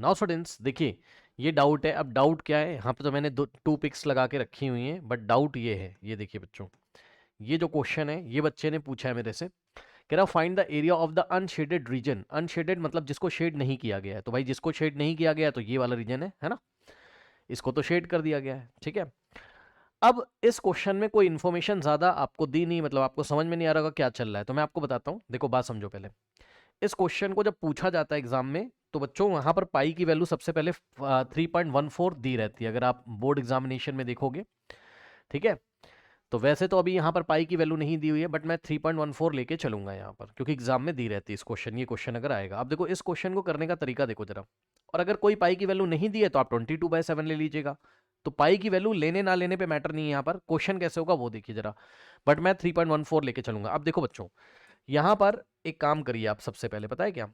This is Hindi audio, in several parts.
नाउ स्टूडेंट्स देखिए, ये डाउट है। अब डाउट क्या है, यहाँ पे तो मैंने 2 पिक्स लगा के रखी हुई हैं, बट डाउट ये है, ये देखिए बच्चों, ये जो क्वेश्चन है ये बच्चे ने पूछा है मेरे से। कह रहा find the area of the unshaded region. Unshaded मतलब जिसको शेड नहीं किया गया है, तो भाई जिसको शेड नहीं किया गया है तो ये वाला रीजन है ना, इसको तो शेड कर दिया गया है, ठीक है। अब इस क्वेश्चन में कोई इन्फॉर्मेशन ज्यादा आपको दी नहीं, मतलब आपको समझ में नहीं आ रहा होगा क्या चल रहा है, तो मैं आपको बताता हूँ। देखो बात समझो पहले। इस क्वेश्चन को जब पूछा जाता है एग्जाम में, तो बच्चों वहां पर पाई की वैल्यू सबसे पहले 3.14 दी रहती है, अगर आप बोर्ड एग्जामिनेशन में देखोगे, ठीक है। तो वैसे तो अभी यहाँ पर पाई की वैल्यू नहीं दी हुई है, बट मैं 3.14 लेके चलूंगा यहाँ पर, क्योंकि एग्जाम में दी रहती है इस क्वेश्चन, ये क्वेश्चन अगर आएगा। अब देखो इस क्वेश्चन को करने का तरीका देखो जरा, और अगर कोई पाई की वैल्यू नहीं दी है तो आप 22/7 ले लीजिएगा। तो पाई की वैल्यू लेने ना लेने पे मैटर नहीं है, यहाँ पर क्वेश्चन कैसे होगा वो देखिए जरा। बट मैं 3.14 लेके चलूंगा। अब देखो बच्चों, यहाँ पर एक काम करिए आप, सबसे पहले पता है क्या,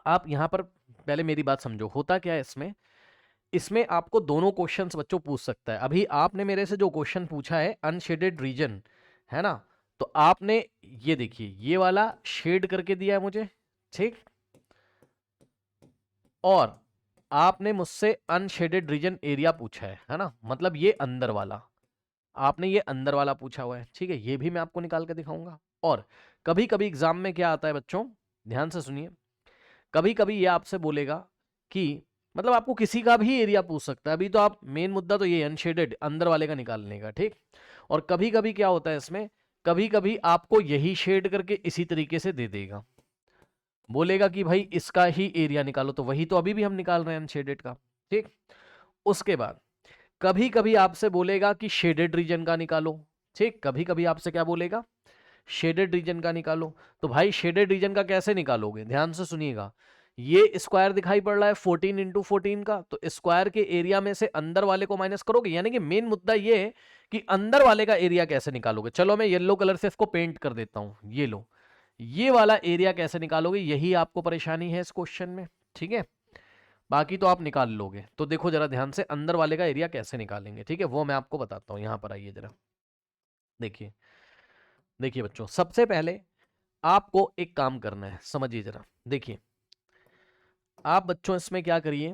आप यहाँ पर पहले मेरी बात समझो, होता क्या है इसमें। इसमें आपको दोनों क्वेश्चंस बच्चों पूछ सकता है। अभी आपने मेरे से जो क्वेश्चन पूछा है अनशेडेड रीजन, है ना, तो आपने ये देखिए ये वाला शेड करके दिया है मुझे, ठीक। और आपने मुझसे अनशेडेड रीजन एरिया पूछा है ना, मतलब ये अंदर वाला, आपने ये अंदर वाला पूछा हुआ है, ठीक है। ये भी मैं आपको निकाल के दिखाऊंगा। और कभी कभी एग्जाम में क्या आता है बच्चों, ध्यान से सुनिए, कभी कभी ये आपसे बोलेगा कि मतलब आपको किसी का भी एरिया पूछ सकता है। अभी तो आप मेन मुद्दा तो ये अनशेडेड अंदर वाले का निकालने का, ठीक। और कभी कभी क्या होता है इसमें, कभी कभी आपको यही शेड करके इसी तरीके से दे देगा, बोलेगा कि भाई इसका ही एरिया निकालो, तो वही तो अभी भी हम निकाल रहे हैं अनशेडेड का, ठीक। उसके बाद कभी कभी आपसे बोलेगा कि शेडेड रीजन का निकालो, ठीक। कभी कभी आपसे क्या बोलेगा, शेडेड रीजन का निकालो। तो भाई शेडेड रीजन का कैसे निकालोगे, ध्यान से सुनिएगा। ये स्क्वायर दिखाई पड़ रहा है 14 × 14 का, तो स्क्वायर के एरिया में से अंदर वाले को माइनस करोगे, यानी कि मेन मुद्दा ये है कि अंदर वाले का एरिया कैसे निकालोगे। चलो मैं येलो कलर से इसको पेंट कर देता हूं, ये लो, ये वाला एरिया कैसे निकालोगे, यही आपको परेशानी है इस क्वेश्चन में, ठीक है। बाकी तो आप निकाल लोगे। तो देखो जरा ध्यान से, अंदर वाले का एरिया कैसे निकालेंगे, ठीक है, वो मैं आपको बताता हूं। यहां पर आइए जरा, देखिए देखिए बच्चों, सबसे पहले आपको एक काम करना है, समझिए जरा। देखिए आप बच्चों इसमें क्या करिए,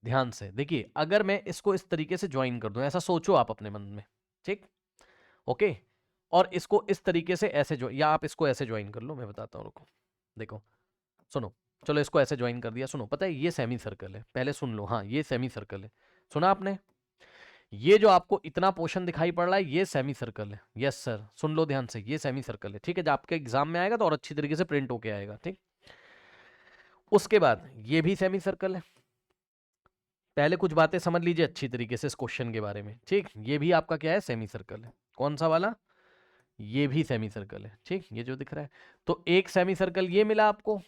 ध्यान से देखिए, अगर मैं इसको इस तरीके से ज्वाइन कर दूं, ऐसा सोचो आप अपने मन में, ठीक, ओके। और इसको इस तरीके से ऐसे या आप इसको ऐसे ज्वाइन कर लो, मैं बताता हूं, रुको, देखो, सुनो। चलो इसको ऐसे ज्वाइन कर दिया, सुनो, पता है ये सेमी सर्कल है, पहले सुन लो, हाँ ये सेमी सर्कल है, सुना आपने। ये जो आपको इतना पोर्शन दिखाई पड़ रहा है ये सेमी सर्कल है, यस सर, सुन लो ध्यान से, ये सेमी सर्कल है, ठीक है। जब आपके एग्जाम में आएगा तो और अच्छी तरीके से प्रिंट होके आएगा, ठीक। उसके बाद ये भी सेमी सर्कल है। पहले कुछ बातें समझ लीजिए अच्छी तरीके से इस क्वेश्चन के बारे में, ठीक। ये भी आपका क्या है, सेमी सर्कल है। कौन सा वाला, ये भी सेमी सर्कल है, ठीक, ये जो दिख रहा है। तो एक सेमी सर्कल ये मिला आपको,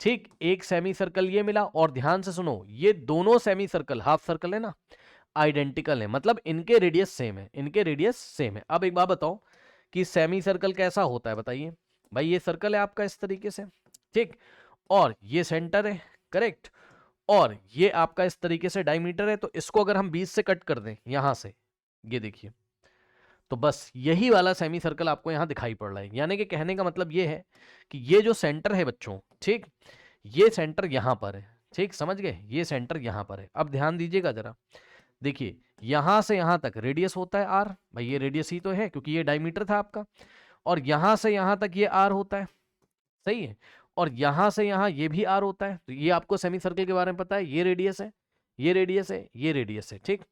ठीक, एक सेमी सर्कल ये मिला। और ध्यान से सुनो, ये दोनों सेमी सर्कल हाफ सर्कल है ना, आइडेंटिकल है, मतलब इनके रेडियस सेम है, इनके रेडियस सेम है। अब एक बात बताओ कि सेमी सर्कल कैसा होता है, बताइए। भाई ये सर्कल है आपका इस तरीके से, ठीक, और ये सेंटर है, करेक्ट, और ये आपका इस तरीके से डायमीटर है। तो इसको अगर हम 20 से कट कर दें यहां से, ये देखिए, तो बस यही वाला सेमी सर्कल आपको यहां दिखाई पड़ रहा है। यानी कि कहने का मतलब ये है कि ये जो सेंटर है बच्चों, ठीक, ये सेंटर यहां पर है, ठीक, समझ गए, ये सेंटर यहां पर है। अब ध्यान दीजिएगा जरा, देखिए यहां से यहां तक रेडियस होता है आर, भाई ये रेडियस ही तो है क्योंकि ये डायमीटर था आपका। और यहां से यहां तक ये आर होता है, सही है। और यहां से यहां ये भी आर होता है। तो ये आपको सेमी सर्कल के बारे में पता है, ये रेडियस है, ये रेडियस है, ये रेडियस है, ठीक।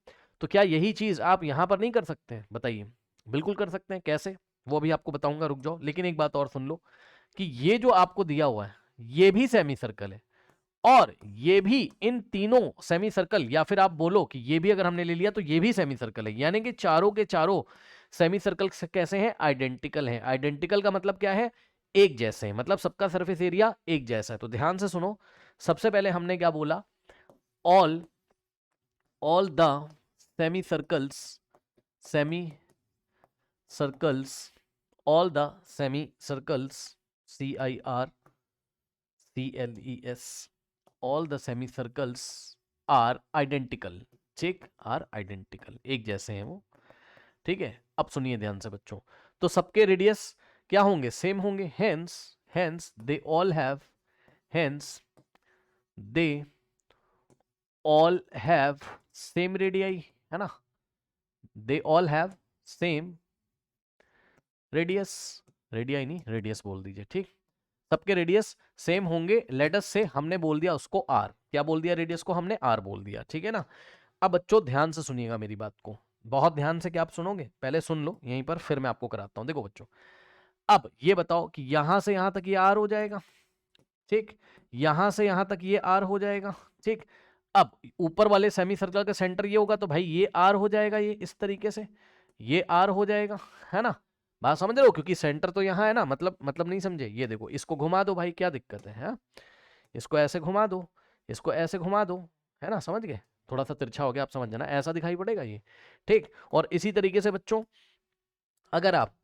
तो क्या यही चीज आप यहां पर नहीं कर सकते हैं, बताइए। बिल्कुल कर सकते हैं, कैसे, वो भी आपको बताऊंगा, रुक जाओ। लेकिन एक बात और सुन लो कि ये जो आपको दिया हुआ है ये भी सेमी सर्कल है, और ये भी, इन तीनों सेमी सर्कल, या फिर आप बोलो कि ये भी अगर हमने ले लिया तो ये भी सेमी सर्कल है। यानी कि चारों के चारों सेमी सर्कल कैसे हैं, आइडेंटिकल हैं। आइडेंटिकल का मतलब क्या है, एक जैसे हैं, मतलब सबका सरफेस एरिया एक जैसा है। तो ध्यान से सुनो, सबसे पहले हमने क्या बोला, all all the semi circles, semi circles, all the semi circles, CIRCLES, all the semicircles are identical, ठीक, आर आइडेंटिकल, एक जैसे हैं वो, ठीक है। अब सुनिए ध्यान से बच्चों, तो सबके रेडियस क्या होंगे, सेम होंगे। Hence hence they all have, hence they all have same radii, है ना, they all have same radius, radii नहीं रेडियस बोल दीजिए, ठीक, सबके रेडियस सेम होंगे। लेटस से हमने बोल दिया उसको आर, क्या बोल दिया, रेडियस को हमने आर बोल दिया, ठीक है ना। अब बच्चों ध्यान से सुनिएगा मेरी बात को, बहुत ध्यान से, क्या आप सुनोगे, पहले सुन लो यहीं पर, फिर मैं आपको कराता हूं। देखो बच्चों, अब ये बताओ कि यहां से यहां तक ये आर हो जाएगा, ठीक, यहां से यहां तक ये आर हो जाएगा, ठीक। अब ऊपर वाले सेमी सर्कल का सेंटर ये होगा, तो भाई ये आर हो जाएगा, ये इस तरीके से ये आर हो जाएगा, है ना, बात समझ रहे हो, क्योंकि सेंटर तो यहां है ना, मतलब नहीं समझे, ये देखो इसको घुमा दो भाई, क्या दिक्कत है, हाँ? इसको ऐसे घुमा दो, इसको ऐसे घुमा दो, है ना, समझ गए, थोड़ा सा तिरछा हो गया, आप समझ जाना, ऐसा दिखाई पड़ेगा ये, ठीक। और इसी तरीके से बच्चों, अगर आप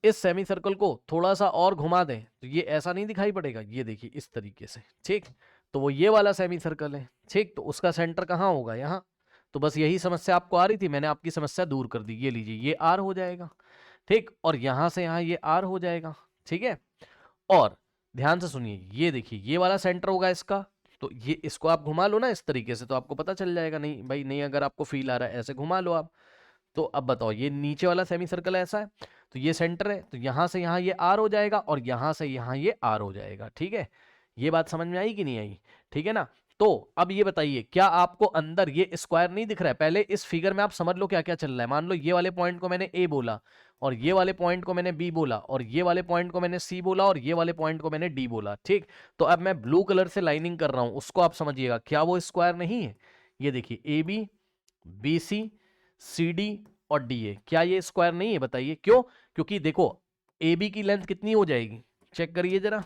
इस सेमी सर्कल को थोड़ा सा और घुमा दें तो ये ऐसा नहीं दिखाई पड़ेगा, ये देखिए इस तरीके से, ठीक। तो वो ये वाला सेमी सर्कल है, ठीक, तो उसका सेंटर कहाँ होगा, यहाँ। तो बस यही समस्या आपको आ रही थी, मैंने आपकी समस्या दूर कर दी, ये लीजिए ये आर हो जाएगा, ठीक, और यहां से यहां ये आर हो जाएगा, ठीक है। और ध्यान से सुनिए, ये देखिए ये वाला सेंटर होगा इसका, तो ये इसको आप घुमा लो ना इस तरीके से, तो आपको पता चल जाएगा, नहीं भाई नहीं, अगर आपको फील आ रहा है ऐसे घुमा लो आप। तो अब बताओ, ये नीचे वाला सेमी सर्कल ऐसा है, तो ये सेंटर है, तो यहां से यहां ये आर हो जाएगा, और यहां से यहां ये आर हो जाएगा, ठीक है। ये बात समझ में आई कि नहीं आई, ठीक है ना। तो अब ये बताइए, क्या आपको अंदर ये स्क्वायर नहीं दिख रहा है, पहले इस फिगर में आप समझ लो क्या क्या चल रहा है। मान लो ये वाले पॉइंट को मैंने ए बोला, और ये वाले पॉइंट को मैंने बी बोला, और ये वाले पॉइंट को मैंने सी बोला, और ये वाले पॉइंट को मैंने डी बोला, ठीक। तो अब मैं ब्लू कलर से लाइनिंग कर रहा हूं, उसको आप समझिएगा, क्या वो स्क्वायर नहीं है। ये देखिए A B, B C, C D और डी ए, क्या ये स्क्वायर नहीं है, बताइए क्यों। क्योंकि देखो ए बी की लेंथ कितनी हो जाएगी, चेक करिए जरा,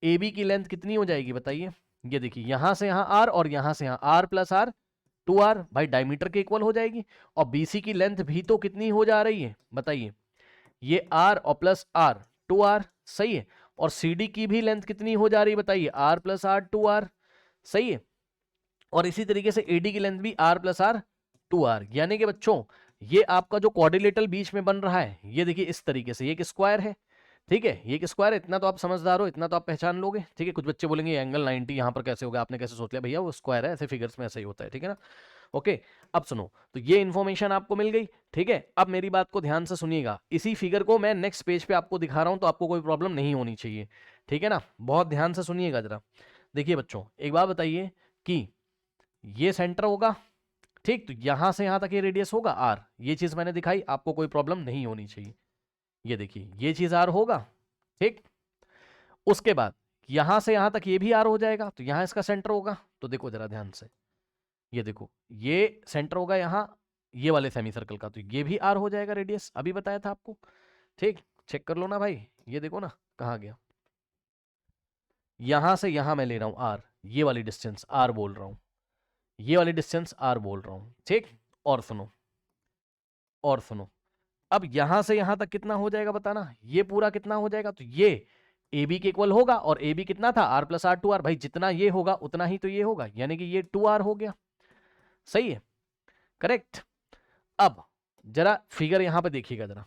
ए बी की लेंथ कितनी हो जाएगी बताइए। ये देखिए यहां से यहां आर, और यहां से यहां आर प्लस आर, 2r, भाई डायमीटर के इक्वल हो जाएगी। और बीसी की लेंथ भी तो कितनी हो जा रही है बताइए, ये आर और प्लस आर, 2r, सही है। और सीडी की भी लेंथ कितनी हो जा रही है बताइए, आर प्लस आर, 2r, सही है। और इसी तरीके से एडी की लेंथ भी आर प्लस आर, 2r, यानी कि बच्चों ये आपका जो क्वाड्रिलेटरल बीच में बन रहा है, ये देखिए इस तरीके से, ये एक स्क्वायर है, ठीक है, ये एक स्क्वायर है, इतना तो आप समझदार हो, इतना तो आप पहचान लोगे, ठीक है। कुछ बच्चे बोलेंगे एंगल 90 यहाँ पर कैसे होगा, आपने कैसे सोच लिया, भैया वो स्क्वायर है, ऐसे फिगर्स में ऐसे ही होता है, ठीक है ना। ओके, अब सुनो, तो ये इन्फॉर्मेशन आपको मिल गई, ठीक है। अब मेरी बात को ध्यान से सुनिएगा, इसी फिगर को मैं नेक्स्ट पेज पे आपको दिखा रहा हूं, तो आपको कोई प्रॉब्लम नहीं होनी चाहिए, ठीक है ना। बहुत ध्यान से सुनिएगा जरा। देखिए बच्चों, एक बात बताइए कि ये सेंटर होगा, ठीक, तो यहां से यहां तक ये रेडियस होगा आर, ये चीज मैंने दिखाई, आपको कोई प्रॉब्लम नहीं होनी चाहिए। ये देखिए ये चीज आर होगा, ठीक। उसके बाद यहां से यहां तक ये भी आर हो जाएगा, तो यहां इसका सेंटर होगा। तो देखो जरा ध्यान से, ये देखो ये सेंटर होगा यहाँ, ये वाले सेमी सर्कल का, तो ये भी आर हो जाएगा रेडियस, अभी बताया था आपको, ठीक। चेक कर लो ना भाई, ये देखो ना कहाँ गया, यहां से यहां मैं ले रहा हूं आर, ये वाली डिस्टेंस आर बोल रहा हूं, ये वाली डिस्टेंस आर बोल रहा हूं, ठीक। और सुनो, और सुनो, अब यहां से यहां तक कितना हो जाएगा बताना, ये पूरा कितना हो जाएगा, तो ये ए बी के इक्वल होगा, और ए बी कितना था, आर प्लस आर, 2r, भाई जितना ये होगा उतना ही तो ये होगा, यानी कि ये 2r हो गया, सही है, करेक्ट। अब जरा फिगर यहां पे देखिएगा जरा,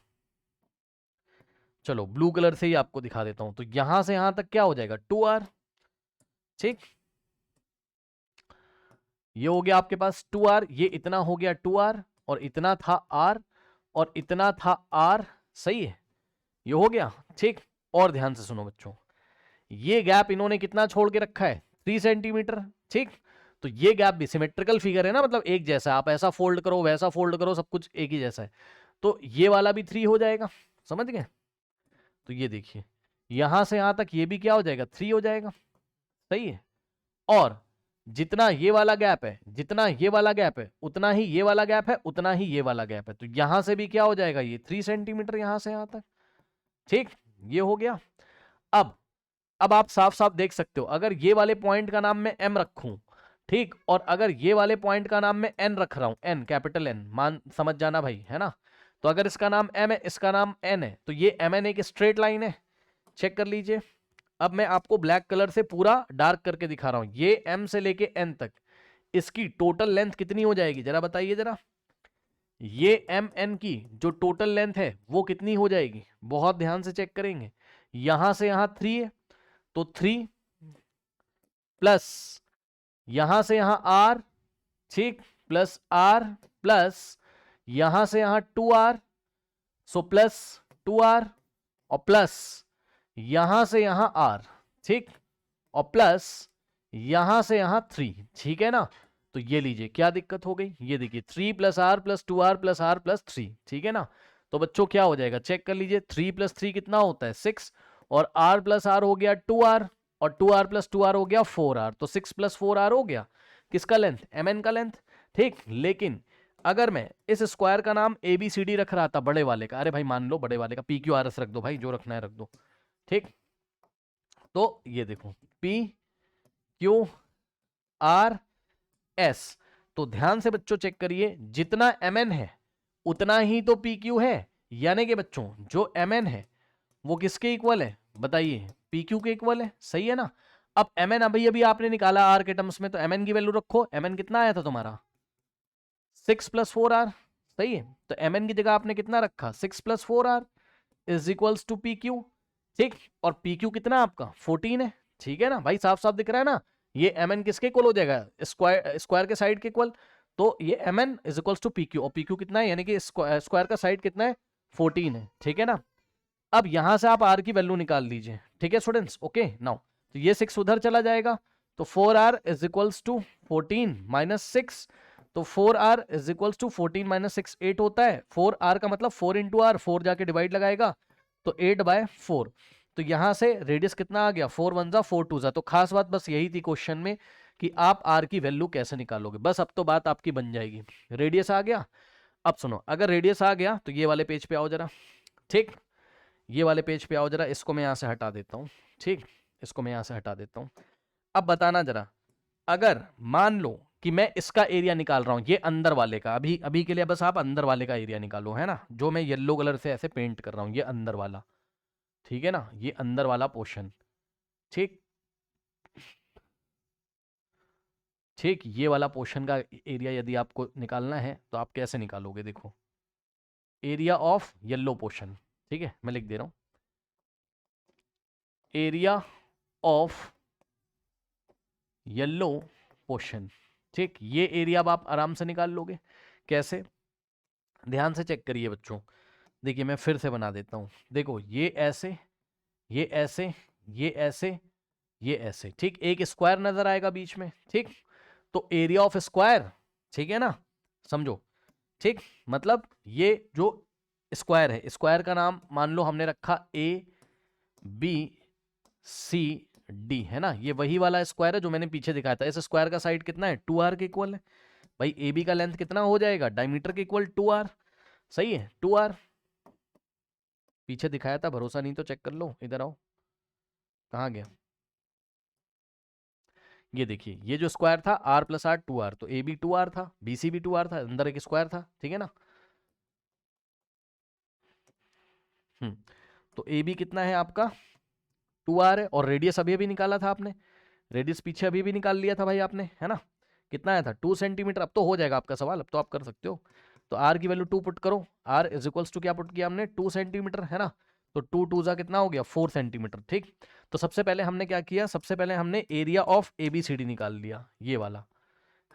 चलो ब्लू कलर से ही आपको दिखा देता हूं, तो यहां से यहां तक क्या हो जाएगा, 2r, ठीक, ये हो गया आपके पास 2r, ये इतना हो गया 2r, और इतना था r, और इतना था r, सही है, ये हो गया, ठीक। और ध्यान से सुनो बच्चों, ये गैप इन्होंने कितना छोड़ के रखा है, 3 सेंटीमीटर, ठीक। तो ये गैप भी सिमेट्रिकल फिगर है ना, मतलब एक जैसा, आप ऐसा फोल्ड करो वैसा फोल्ड करो, सब कुछ एक ही जैसा है, तो ये वाला भी 3 हो जाएगा, समझ गए। तो ये देखिए यहां से यहां तक ये भी क्या हो जाएगा, 3 हो जाएगा, सही है। और जितना ये वाला गैप है, जितना ये वाला गैप है, उतना ही ये वाला गैप है, उतना ही ये वाला गैप है, तो यहां से भी क्या हो जाएगा, ये 3 सेंटीमीटर यहां से यहां तक, ठीक, ये हो गया। अब आप साफ साफ देख सकते हो, अगर ये वाले पॉइंट का नाम मैं एम रखूं, ठीक, और अगर ये वाले पॉइंट का नाम मैं एन रख रहा हूं, एन कैपिटल एन, मान समझ जाना भाई, है ना। तो अगर इसका नाम एम है, इसका नाम एन है, तो ये एम एन एक स्ट्रेट लाइन है, चेक कर लीजिए। अब मैं आपको ब्लैक कलर से पूरा डार्क करके दिखा रहा हूं, ये एम से लेके एन तक इसकी टोटल लेंथ कितनी हो जाएगी जरा बताइए जरा, ये एम एन की जो टोटल लेंथ है वो कितनी हो जाएगी, बहुत ध्यान से चेक करेंगे। यहां से यहां 3 है, तो 3 प्लस यहां से यहां आर, ठीक, प्लस आर प्लस यहां से यहां 2r, सो प्लस 2r और प्लस यहां से यहां r, ठीक, और प्लस यहां से यहां 3, ठीक है ना। तो ये लीजिए क्या दिक्कत हो गई, ये देखिए 3 plus r plus 2r plus r plus 3, ठीक है ना। तो बच्चों क्या हो जाएगा, चेक कर लीजिए, 3 प्लस 3 कितना होता है 6, और r प्लस आर हो गया 2r, और 2r प्लस 2r हो गया 4r, तो 6 प्लस 4r हो गया किसका लेंथ, mn का लेंथ, ठीक। लेकिन अगर मैं इस स्क्वायर का नाम ABCD रख रहा था बड़े वाले का, अरे भाई मान लो बड़े वाले का PQRS रख दो भाई, जो रखना है रख दो, ठीक। तो ये देखो PQRS, तो ध्यान से बच्चों चेक करिए, जितना mn है उतना ही तो PQ है, यानी कि बच्चों जो mn है वो किसके इक्वल है बताइए, PQ के इक्वल है, सही है ना। अब mn अभी अभी आपने निकाला r के टर्म्स में, तो mn की वैल्यू रखो, mn कितना आया था तुम्हारा 6 प्लस 4r, सही है। तो mn की जगह आपने कितना रखा 6 plus 4r is equals to PQ, ठीक। और PQ कितना आपका 14 है, ठीक है ना भाई, साफ साफ दिख रहा है ना। ये mn किसके इक्वल हो जाएगा, स्क्वायर के साइड के इक्वल, तो ये mn is equals to PQ, और PQ कितना है, यानी कि स्क्वायर का साइड कितना है 14 है, ठीक है ना। अब यहां से आप r की वैल्यू निकाल लीजिए, ठीक है स्टूडेंट्स, ओके नाउ। तो ये 6 उधर चला जाएगा, तो 4r is equals to 14 minus 6, तो 4r is equals to 14 minus 6 8 होता है, 4r का मतलब 4 इंटू आर, 4 जाके डिवाइड लगाएगा तो 8/4। तो यहां से रेडियस कितना आ गया 4 1 जा 4 2 जा। तो खास बात बस यही थी क्वेश्चन में कि आप r की वैल्यू कैसे निकालोगे, बस अब तो बात आपकी बन जाएगी। रेडियस आ गया, अब सुनो, अगर रेडियस आ गया तो ये वाले पेज पे आओ जरा, ठीक, ये वाले पेज पे आओ जरा, इसको मैं यहां से हटा देता हूं, ठीक, इसको मैं यहां से हटा देता हूं। अब बताना जरा, अगर मान लो कि मैं इसका एरिया निकाल रहा हूं, ये अंदर वाले का, अभी अभी के लिए बस आप अंदर वाले का एरिया निकालो, है ना, जो मैं येलो कलर से ऐसे पेंट कर रहा हूं, ये अंदर वाला, ठीक है ना, ये अंदर वाला पोर्शन, ठीक, ठीक, ये वाला पोर्शन का एरिया यदि आपको निकालना है तो आप कैसे निकालोगे, देखो, एरिया ऑफ येलो पोर्शन, ठीक है, मैं लिख दे रहा हूं, एरिया ऑफ येलो पोर्शन, ठीक, ये एरिया अब आप आराम से निकाल लोगे, कैसे, ध्यान से चेक करिए बच्चों, देखिए मैं फिर से बना देता हूं, देखो ये ऐसे, ये ऐसे, ये ऐसे, ये ऐसे, ठीक, एक स्क्वायर नजर आएगा बीच में, ठीक, तो एरिया ऑफ स्क्वायर, ठीक है ना, समझो, ठीक, मतलब ये जो स्क्वायर है, स्क्वायर का नाम मान लो हमने रखा ABCD, है ना, ये वही वाला स्क्वायर है जो मैंने पीछे दिखाया था। इस स्क्वायर का साइड कितना है 2r के इक्वल है भाई, AB का लेंथ कितना हो जाएगा डायमीटर के इक्वल 2r, सही है 2r, पीछे दिखाया था, भरोसा नहीं तो चेक कर लो, इधर आओ, कहाँ गया, ये देखिए, ये जो स्क्वायर था r प्लस आर 2r, तो AB 2r था, BC भी 2r था, अंदर एक स्क्वायर था, ठीक है ना। तो AB कितना है आपका 2r है, और रेडियस अभी अभी निकाला था आपने, रेडियस पीछे अभी भी निकाल लिया था भाई आपने, है ना, कितना आया था 2 सेंटीमीटर। अब तो हो जाएगा आपका सवाल, अब तो आप कर सकते हो। तो r की वैल्यू 2 पुट करो, r इज इक्वल्स टू क्या पुट किया हमने 2 सेंटीमीटर, है ना, तो 2 2 जा कितना हो गया 4 सेंटीमीटर, ठीक। तो सबसे पहले हमने क्या किया, सबसे पहले हमने एरिया ऑफ ABCD निकाल लिया, ये वाला,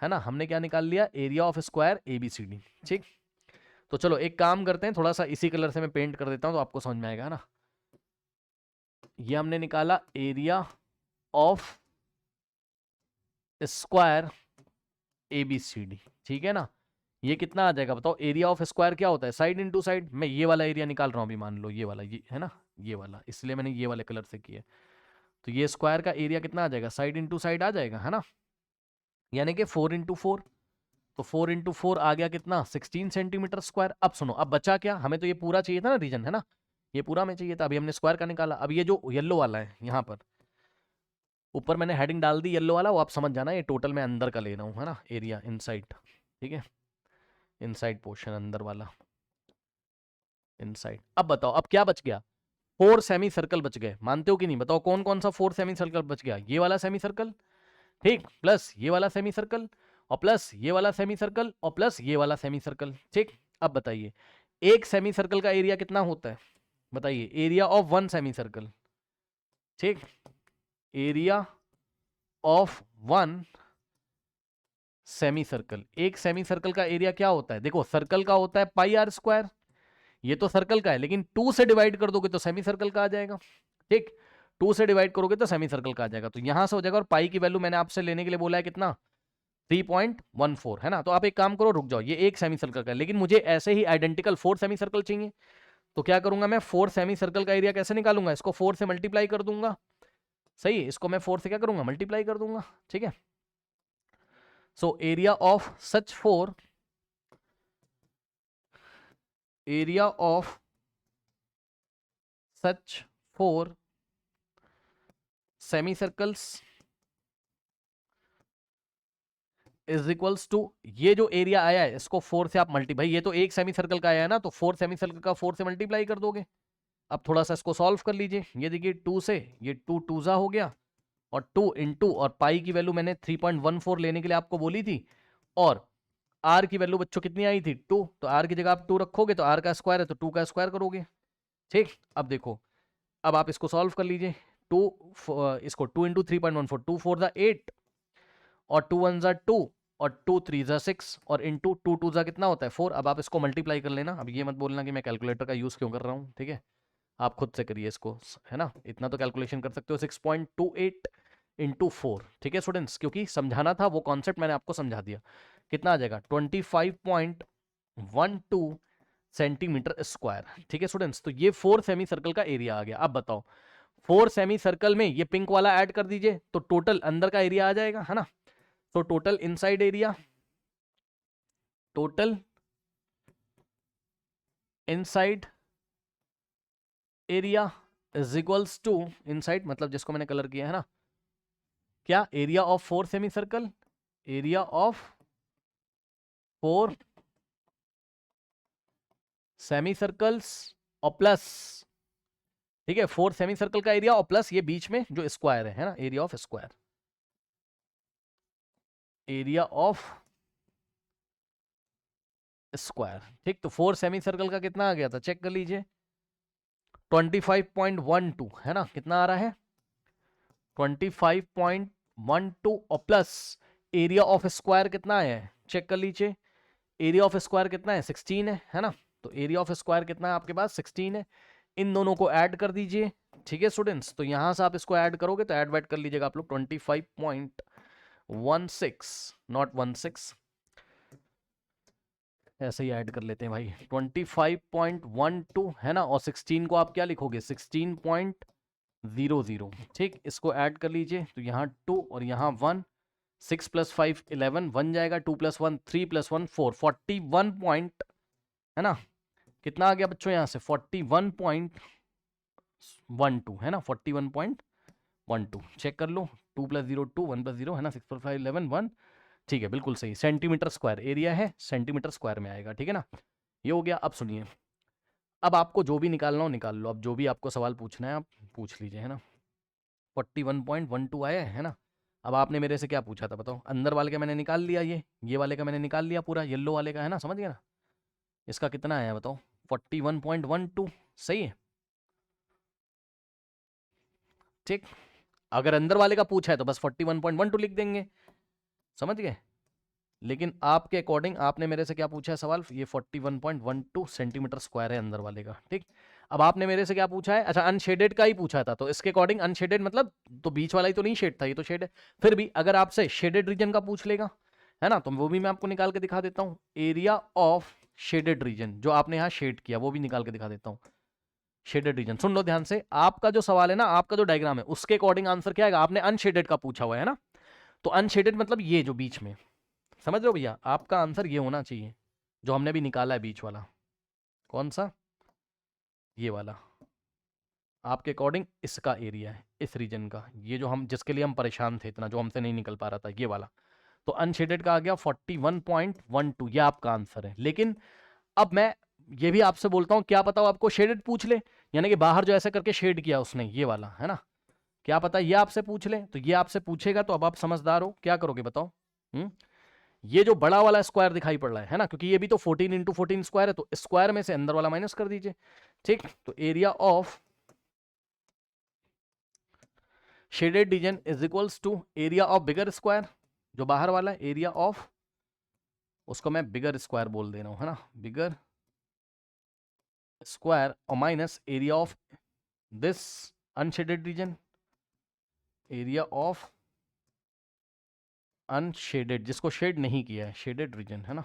है ना, हमने क्या निकाल लिया एरिया ऑफ स्क्वायर ABCD, ठीक। तो चलो एक काम करते हैं, थोड़ा सा इसी कलर से मैं पेंट कर देता हूँ तो आपको समझ में आएगा, है ना। ये हमने निकाला एरिया ऑफ स्क्वायर ABCD, ठीक है ना। ये कितना आ जाएगा बताओ, एरिया ऑफ स्क्वायर क्या होता है साइड इनटू साइड, मैं ये वाला एरिया निकाल रहा हूँ अभी, मान लो ये वाला, ये है ना, ये वाला, इसलिए मैंने ये वाले कलर से किया। तो ये स्क्वायर का एरिया कितना आ जाएगा, साइड इनटू साइड आ जाएगा, है ना, यानी कि 4 इंटू 4, तो 4 इंटू 4 आ गया कितना 16 सेंटीमीटर स्क्वायर। अब सुनो, अब बचा क्या, हमें तो ये पूरा चाहिए था ना रीजन, है ना, ये पूरा हमें चाहिए था, अभी हमने स्क्वायर का निकाला। अब ये जो येलो वाला है यहाँ पर ऊपर मैंने हेडिंग डाल दी येलो वाला, वो आप समझ जाना, ये टोटल मैं अंदर का ले रहा हूँ, है ना, एरिया इनसाइड, ठीक है, इनसाइड पोर्शन अंदर वाला, इनसाइड। अब बताओ अब क्या बच गया, 4 सेमी सर्कल बच गए, मानते हो कि नहीं, बताओ कौन कौन सा 4 सेमी सर्कल बच गया, ये वाला सेमी सर्कल, ठीक, प्लस ये वाला सेमी सर्कल, और प्लस ये वाला सेमी सर्कल, और प्लस ये वाला सेमी सर्कल, ठीक। अब बताइए एक सेमी सर्कल का एरिया कितना होता है, बताइए, एरिया ऑफ 1 सेमी सर्कल, ठीक, एरिया ऑफ 1 सेमी सर्कल, एक सेमी सर्कल का एरिया क्या होता है? देखो सर्कल का होता है पाई आर स्क्वायर, ये तो सर्कल का है, लेकिन 2 से डिवाइड कर दोगे तो सेमी सर्कल का आ जाएगा। ठीक, 2 से डिवाइड करोगे तो सेमी सर्कल का आ जाएगा, तो यहां से हो जाएगा। और पाई की वैल्यू मैंने आपसे लेने के लिए बोला है कितना? 3.14 है ना। तो आप एक काम करो, रुक जाओ, ये एक सेमी सर्कल का है, लेकिन मुझे ऐसे ही आइडेंटिकल 4 सेमी सर्कल चाहिए। तो क्या करूंगा मैं? 4 सेमी सर्कल का एरिया कैसे निकालूंगा? इसको 4 से मल्टीप्लाई कर दूंगा। सही है, इसको मैं 4 से क्या करूंगा? मल्टीप्लाई कर दूंगा। ठीक है, so area of such 4, area of such 4 semicircles is equals to, ये जो एरिया आया है इसको 4 से आप भाई ये तो एक सेमी सर्कल का आया है ना, तो 4 सेमी सर्कल का 4 से मल्टीप्लाई कर दोगे। अब थोड़ा सा इसको सॉल्व कर लीजिए। ये देखिए 2 से, ये 2 टूजा हो गया, और 2 इंटू, और पाई की वैल्यू मैंने 3.14 लेने के लिए आपको बोली थी, और आर की वैल्यू बच्चों कितनी आई थी? 2, तो आर की जगह आप 2 रखोगे तो आर का स्क्वायर है तो 2 का स्क्वायर करोगे। ठीक, अब देखो, अब आप इसको सॉल्व कर लीजिए। 2 इसको 2 इंटू 3.14, 2 4 ज़ा 8, और 2 1 ज़ा 2, और 2 3 ज़ा 6, और इंटू 2 2 ज़ा कितना होता है? 4। अब आप इसको मल्टीप्लाई कर लेना। अब ये मत बोलना कि मैं कैलकुलेटर का यूज़ क्यों कर रहा हूँ, ठीक है, आप खुद से करिए इसको, है ना, इतना तो कैलकुलेशन कर सकते हो। 6.28 इंटू 4, ठीक है स्टूडेंट्स, क्योंकि समझाना था वो कॉन्सेप्ट मैंने आपको समझा दिया। कितना आ जाएगा? 25.12 सेंटीमीटर स्क्वायर। ठीक है स्टूडेंट्स, तो ये 4 सेमी सर्कल का एरिया आ गया। अब बताओ 4 सेमी सर्कल में ये पिंक वाला ऐड कर दीजिए तो टोटल अंदर का एरिया आ जाएगा, है ना। तो total inside area, total inside area is equals to, inside मतलब जिसको मैंने कलर किया है ना, क्या? Area of 4 semicircle, area of 4 semicircles, और प्लस, ठीक है, 4 सेमी सर्कल का एरिया और प्लस ये बीच में जो स्क्वायर है ना, area of square, area of square. ठीक, तो 4 सेमी सर्कल का कितना आ गया था? चेक कर लीजिए, 25.12 है ना। कितना आ रहा है? 25.12, और प्लस एरिया ऑफ स्क्वायर कितना है? चेक कर लीजिए, एरिया ऑफ स्क्वायर कितना है? 16 है ना। तो एरिया ऑफ स्क्वायर कितना है आपके पास? 16 है। इन दोनों को ऐड कर दीजिए। ठीक है स्टूडेंट्स, तो यहां से आप इसको ऐड करोगे तो ऐड कर लीजिएगा आप लोग 25.16, नॉट 16, ऐसे ही ऐड कर लेते हैं भाई, 25.12 है ना, और 16 को आप क्या लिखोगे? 16.00। ठीक, इसको ऐड कर लीजिए, तो यहाँ 2 और यहाँ 1, 6 + 5 11 बन जाएगा, 2 + 1 3 + 1 4, 41 पॉइंट, है ना। कितना आ गया बच्चों यहाँ से? 41.12 है ना, 41.12। चेक कर लो, 2 + 0 2, 1 + 0 है ना, 6 + 5 11 1। ठीक है, बिल्कुल सही, सेंटीमीटर स्क्वायर एरिया है, सेंटीमीटर स्क्वायर में आएगा। ठीक है ना, ये हो गया। अब सुनिए, अब आपको जो भी निकालना हो निकाल लो, अब जो भी आपको सवाल पूछना है आप पूछ लीजिए, है ना। 41.12 आया है ना। अब आपने मेरे से क्या पूछा था बताओ? अंदर वाले का मैंने निकाल लिया, ये वाले का मैंने निकाल लिया पूरा, येलो वाले का, है ना, समझ गया ना। इसका कितना आया बताओ? 41.12, सही है। ठीक, अगर अंदर वाले का पूछा है तो बस 41.12 लिख देंगे, समझ गए। लेकिन आपके अकॉर्डिंग आपने मेरे से क्या पूछा है सवाल? ये 41.12 सेंटीमीटर स्क्वायर है अंदर वाले का। ठीक, अब आपने मेरे से क्या पूछा है? अच्छा, अनशेडेड का ही पूछा था, तो इसके अकॉर्डिंग अनशेडेड मतलब तो बीच वाला ही तो नहीं शेड था, ये तो शेड है। फिर भी अगर आपसे शेडेड रीजन का पूछ लेगा, है ना, तो वो भी मैं आपको निकाल के दिखा देता हूँ। एरिया ऑफ शेडेड रीजन, जो आपने यहाँ शेड किया, वो भी निकाल के दिखा देता हूँ। शेडेड रीजन, सुन लो ध्यान से, आपका जो सवाल है ना, आपका जो डायग्राम है उसके अकॉर्डिंग आंसर क्या आएगा? आपने अनशेडेड का पूछा हुआ है ना, तो अनशेडेड मतलब ये जो बीच में, समझ रहे हो भैया, आपका आंसर ये होना चाहिए जो हमने अभी निकाला है बीच वाला। कौन सा? ये वाला। आपके अकॉर्डिंग इसका एरिया है, इस रीजन का, ये जो हम जिसके लिए हम परेशान थे इतना, जो हमसे नहीं निकल पा रहा था, ये वाला। तो अनशेडेड का आ गया 41.12, ये आपका आंसर है। लेकिन अब मैं ये भी आपसे बोलता हूँ, क्या पता आपको शेडेड पूछ ले, यानी कि बाहर जो ऐसा करके शेड किया उसने, ये वाला, है ना, क्या पता ये आपसे पूछ ले। तो ये आपसे पूछेगा तो अब आप समझदार हो, क्या करोगे बताओ? ये जो बड़ा वाला स्क्वायर दिखाई पड़ रहा है ना, क्योंकि ये भी तो 14 × 14 स्क्वायर है, तो स्क्वायर में से अंदर वाला माइनस कर दीजिए। ठीक, तो area of shaded region is equals to area of bigger square, जो बाहर वाला है, एरिया ऑफ उसको मैं बिगर स्क्वायर बोल दे रहा हूँ, है ना, बिगर स्क्वायर और minus area of this unshaded region, area of unshaded, जिसको शेड नहीं किया है, शेडेड रीजन, है ना।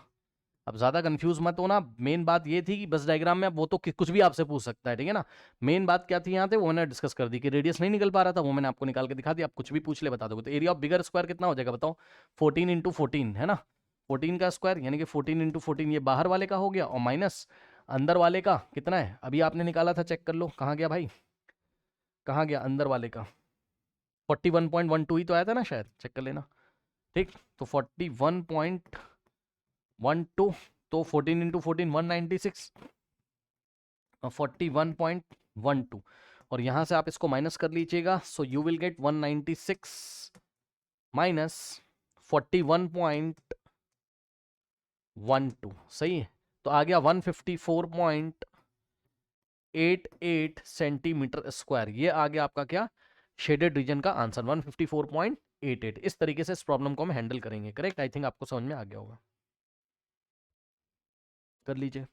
अब ज्यादा कंफ्यूज मत होना, मेन बात ये थी कि बस डायग्राम में, अब वो तो कुछ भी आपसे पूछ सकता है, ठीक है ना। मेन बात क्या थी यहाँ पे, वो मैंने डिस्कस कर दी कि रेडियस नहीं निकल पा रहा था, वो मैंने आपको निकाल के दिखा दिया। आप कुछ भी पूछ ले बता दोगे। तो एरिया ऑफ बिगर स्क्वायर कितना हो जाएगा बताओ, 14 इंटू 14, है ना, 14 का स्क्वायर यानी कि 14 इंटू 14, ये बाहर वाले का हो गया, और माइनस अंदर वाले का कितना है, अभी आपने निकाला था, चेक कर लो, कहाँ गया भाई, कहाँ गया अंदर वाले का, 41.12 ही तो आया था ना शायद, चेक कर लेना, ठीक। तो 41.12, तो 14 इंटू 14 196, 41.12, और यहां से आप इसको माइनस कर लीजिएगा, so you will get 196 minus 41.12, सही है। तो आ गया 154.88 सेंटीमीटर स्क्वायर, ये आ गया आपका क्या, शेडेड रीजन का आंसर 154.88। इस तरीके से इस प्रॉब्लम को हम हैंडल करेंगे, करेक्ट। आई थिंक आपको समझ में आ गया होगा, कर लीजिए।